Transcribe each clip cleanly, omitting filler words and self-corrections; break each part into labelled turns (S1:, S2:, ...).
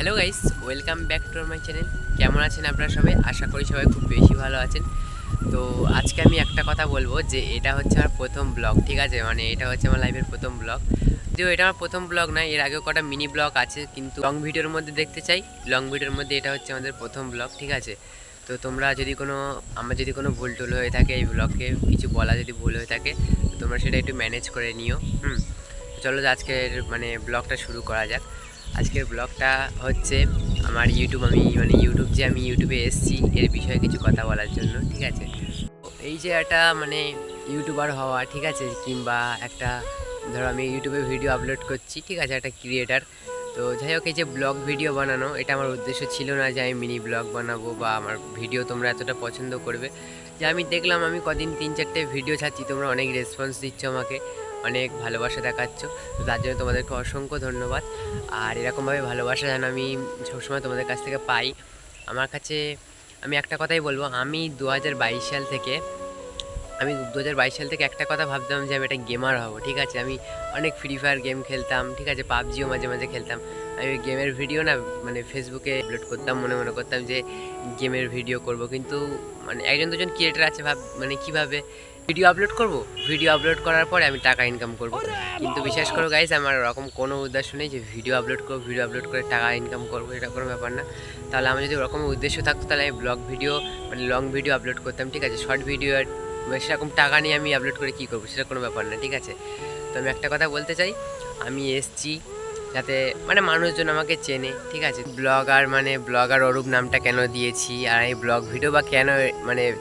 S1: Hello guys, welcome back to my channel. কেমন আছেন আপনারা সবাই? আশা করি সবাই খুব বেশি ভালো আছেন। তো আজকে আমি একটা কথা বলবো যে এটা হচ্ছে আমার প্রথম ব্লগ, ঠিক আছে? মানে এটা হচ্ছে আমার লাইফের প্রথম ব্লগ। যদিও এটা আমার প্রথম ব্লগ নয়, এর আগেও কটা মিনি ব্লগ আছে, কিন্তু লং ভিডিওর মধ্যে দেখতে চাই। লং ভিডিওর মধ্যে এটা হচ্ছে আমাদের প্রথম ব্লগ, ঠিক আছে? তো তোমরা যদি আমার যদি কোনো ভুল টুল হয়ে থাকে, এই ব্লগে কিছু বলা যদি ভুল হয়ে থাকে, তো তোমরা সেটা একটু ম্যানেজ করে নিও। চলো আজকের ব্লগটা শুরু করা যাক। আজকের ব্লগটা হচ্ছে আমার আমি ইউটিউবে এসেছি এর বিষয়ে কিছু কথা বলার জন্য, ঠিক আছে? এই যে একটা ইউটিউবার হওয়া, ঠিক আছে, কিংবা একটা ধরো আমি ইউটিউবে ভিডিও আপলোড করছি, ঠিক আছে, একটা ক্রিয়েটার। তো যাই হোক, এই যে ব্লগ ভিডিও বানানো, এটা আমার উদ্দেশ্য ছিল না যে আমি মিনি ব্লগ বানাবো বা আমার ভিডিও তোমরা এতটা পছন্দ করবে। যে আমি দেখলাম আমি কদিন 3-4টে ভিডিও ছাড়ছি, তোমরা অনেক রেসপন্স দিচ্ছ, আমাকে অনেক ভালোবাসা দেখাচ্ছ। তো তার জন্য তোমাদেরকে অসংখ্য ধন্যবাদ। আর এরকমভাবে ভালোবাসা যেন আমি সবসময় তোমাদের কাছ থেকে পাই। আমার কাছে আমি একটা কথাই বলবো, আমি 2022 সাল থেকে একটা কথা ভাবতাম যে আমি একটা গেমার হব, ঠিক আছে? আমি অনেক ফ্রি ফায়ার গেম খেলতাম, ঠিক আছে, পাবজিও মাঝে মাঝে খেলতাম। আমি ওই গেমের ভিডিও না ফেসবুকে আপলোড করতাম, মনে মনে করতাম যে গেমের ভিডিও করব, কিন্তু একজন দুজন ক্রিয়েটার আছে কীভাবে ভিডিও আপলোড করব, ভিডিও আপলোড করার পরে আমি টাকা ইনকাম করব। কিন্তু বিশ্বাস করো গাইজ, আমার ওরকম কোনো উদ্দেশ্য নেই যে ভিডিও আপলোড করবো, ভিডিও আপলোড করে টাকা ইনকাম করবো, এটা কোনো ব্যাপার না। তাহলে আমার যদি ওরকম উদ্দেশ্য থাকতো, তাহলে আমি blog video long video upload করতাম, ঠিক আছে? শর্ট ভিডিও সেরকম টাকা নিয়ে আমি আপলোড করে কী করবো, সেটা কোনো ব্যাপার না, ঠিক আছে? তো আমি একটা কথা বলতে চাই, আমি এসছি যাতে মানুষজন আমাকে চেনে, ঠিক আছে? ব্লগার অরূপ নামটা কেন দিয়েছি, আর এই ব্লগ ভিডিও বা কেন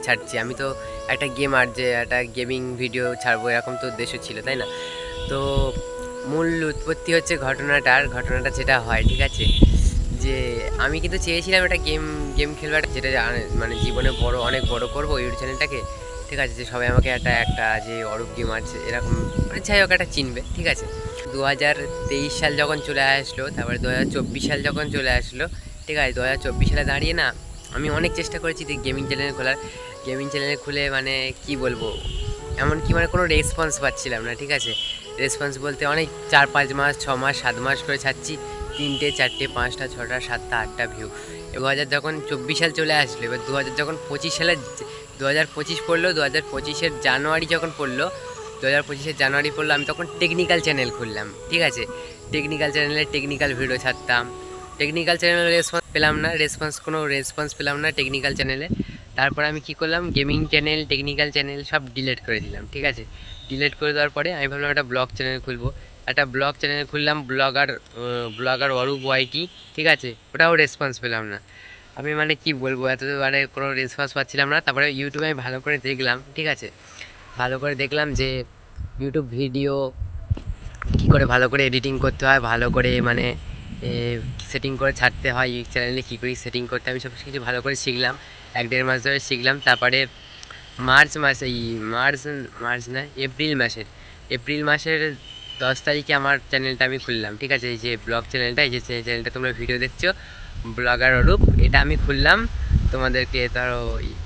S1: ছাড়ছি, আমি তো একটা গেমার, যে একটা গেমিং ভিডিও ছাড়বো এরকম তো উদ্দেশ্য ছিল, তাই না? তো মূল উৎপত্তি হচ্ছে ঘটনাটা যেটা হয়, ঠিক আছে, যে আমি কিন্তু চেয়েছিলাম একটা গেম খেলবার, যেটা জীবনে অনেক বড় করবো ইউটিউব চ্যানেলটাকে, ঠিক আছে? যে সবাই আমাকে একটা একটা যে অরূপ গেম আছে এরকম যাই হোক একটা চিনবে, ঠিক আছে? 2023 সাল যখন চলে আসলো, তারপরে 2024 সাল যখন চলে আসলো, ঠিক আছে? 2024 সালে দাঁড়িয়ে না, আমি অনেক চেষ্টা করেছি যে গেমিং চ্যানেল খুলে কি বলবো, এমনকি কোনো রেসপন্স পাচ্ছিলাম না, ঠিক আছে? রেসপন্স বলতে অনেক 4-5 মাস 6 মাস 7 মাস করে ছাড়ছি, 3টে 4টে 5টা 6টা 7টা 8টা ভিউ। 2024 সাল চলে আসলো, এবার 2025 পড়লো, 2025-এর জানুয়ারি যখন পড়লো, 2025-এর জানুয়ারি পড়লো, আমি তখন টেকনিক্যাল চ্যানেল খুললাম, ঠিক আছে? টেকনিক্যাল চ্যানেলে টেকনিক্যাল ভিডিও ছাড়তাম। টেকনিক্যাল চ্যানেলে কোনো রেসপন্স পেলাম না টেকনিক্যাল চ্যানেলে। তারপর আমি কি করলাম, গেমিং চ্যানেল টেকনিক্যাল চ্যানেল সব ডিলিট করে দিলাম, ঠিক আছে? ডিলিট করে দেওয়ার পরে আমি ভাবলাম একটা ব্লগ চ্যানেল খুলবো। একটা ব্লগ চ্যানেল খুললাম, ব্লগার অরূপ ওয়াইটি, ঠিক আছে? ওটাও রেসপন্স পেলাম না। আমি কি বলবো, এত কোনো রেসপন্স পাচ্ছিলাম না। তারপরে ইউটিউবে আমি ভালো করে দেখলাম, ঠিক আছে? ভালো করে দেখলাম যে ইউটিউব ভিডিও কী করে ভালো করে এডিটিং করতে হয়, ভালো করে সেটিং করে ছাড়তে হয়, এই চ্যানেলে কী করে সেটিং করতে হয়, আমি সব কিছু ভালো করে শিখলাম। 1-1.5 মাস ধরে শিখলাম। তারপরে মার্চ না, এপ্রিল মাসের 10 তারিখে আমার চ্যানেলটা আমি খুললাম, ঠিক আছে? এই যে ব্লগ চ্যানেলটা, এই যে চ্যানেলটা তোমরা ভিডিও দেখছো, ব্লগার অরূপ, এটা আমি খুললাম তোমাদেরকে ধরো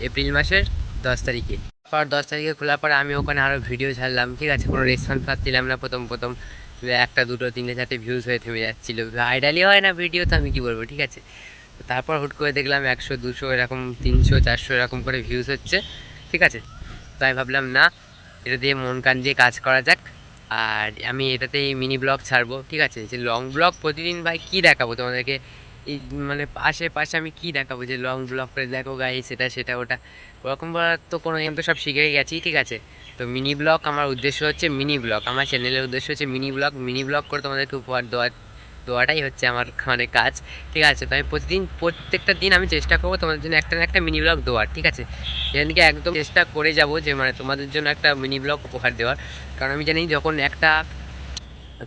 S1: এপ্রিল মাসের 10 তারিখে। 10 তারিখে খোলার পরে আমি ওখানে আরও ভিডিও ছাড়লাম, ঠিক আছে? কোনো রেসপন্স পাচ্ছিলাম না প্রথম প্রথম, 1টা 2টো 3টে 4টে ভিউজ হয়ে থেমে যাচ্ছিলো। আইডালি হয় না ভিডিও, তো আমি কী বলবো, ঠিক আছে? তারপর হুট করে দেখলাম 100 200 এরকম 300 400 এরকম করে ভিউজ হচ্ছে, ঠিক আছে? তো আমি ভাবলাম না, এটা দিয়ে মন কান দিয়ে কাজ করা যাক, আর আমি এটাতেই মিনি ব্লগ ছাড়বো, ঠিক আছে? যে লং ব্লগ প্রতিদিন ভাই কী দেখাবো তোমাদেরকে, এই পাশে পাশে আমি কী দেখাবো যে লং ব্লগ করে দেখো গাই সেটা সেটা ওটা, ওরকম বলার তো কোনো তো সব শিখে গেছি, ঠিক আছে? তো মিনি ব্লগ, আমার উদ্দেশ্য হচ্ছে মিনি ব্লগ, আমার চ্যানেলের উদ্দেশ্য হচ্ছে মিনি ব্লগ করে তোমাদেরকে উপহার দেওয়াটাই হচ্ছে আমার কাজ, ঠিক আছে? তো আমি প্রত্যেকটা দিন আমি চেষ্টা করবো তোমাদের জন্য একটা না একটা মিনি ব্লগ দেওয়ার, ঠিক আছে? সেদিনকে একদম চেষ্টা করে যাবো যে তোমাদের জন্য একটা মিনি ব্লগ উপহার দেওয়ার। কারণ আমি জানি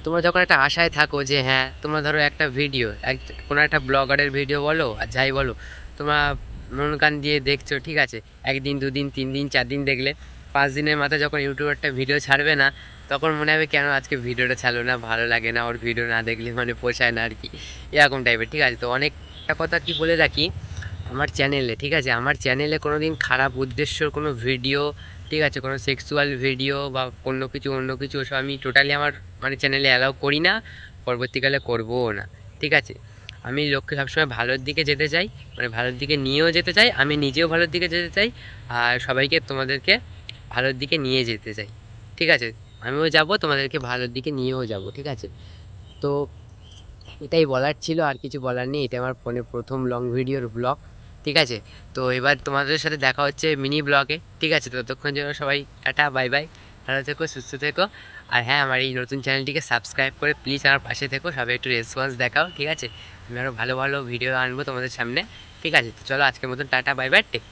S1: তোমরা যখন একটা আশায় থাকো যে হ্যাঁ, তোমরা ধরো একটা ভিডিও কোনো একটা ব্লগারের ভিডিও বলো আর যাই বলো, তোমরা মন কান দিয়ে দেখছো, ঠিক আছে? 1 দিন 2 দিন 3 দিন 4 দিন দেখলে, 5 দিনের মাথায় যখন ইউটিউবারটা ভিডিও ছাড়বে না, তখন মনে হবে কেন আজকে ভিডিওটা ছাড়লো না, ভালো লাগে না, ওর ভিডিও না দেখলে পোষায় না আর কি, এরকম টাইপের, ঠিক আছে? তো অনেকটা কথা কি বলে রাখি, আমার চ্যানেলে, ঠিক আছে, আমার চ্যানেলে কোনো দিন খারাপ উদ্দেশ্যর কোনো ভিডিও, ঠিক আছে, কোনো সেক্সুয়াল ভিডিও বা অন্য কিছু ওসব আমি টোটালি আমার চ্যানেলে অ্যালাউ করি না, পরবর্তীকালে করবও না, ঠিক আছে? আমি লক্ষ্যে সবসময় ভালোর দিকে যেতে চাই, মানে ভালোর দিকে নিয়েও যেতে চাই, আমি নিজেও ভালোর দিকে যেতে চাই, আর সবাইকে তোমাদেরকে ভালোর দিকে নিয়ে যেতে চাই। ঠিক আছে, আমিও যাব তোমাদেরকে ভালোর দিকে নিয়েও যাব। ঠিক আছে, তো এটাই বলার ছিল, আর কিছু বলার নেই। এটা আমার ফোনে প্রথম লং ভিডিওর ব্লগ। ঠিক আছে, তো এবার তোমাদের সাথে দেখা হচ্ছে মিনি ব্লগে। ঠিক আছে, ততক্ষণ জন্য সবাই টাটা বাই বাই, ভালো থেকো সুস্থ থেকো। আর হ্যাঁ, আমার এই নতুন চ্যানেলটিকে সাবস্ক্রাইব করে প্লিজ আমার পাশে থেকো, সবাই একটু রেসপন্স দেখাও। ঠিক আছে, আমি আরও ভালো ভালো ভিডিও আনবো তোমাদের সামনে। ঠিক আছে, তো চলো আজকের মতন টাটা বাই বাই, টেক।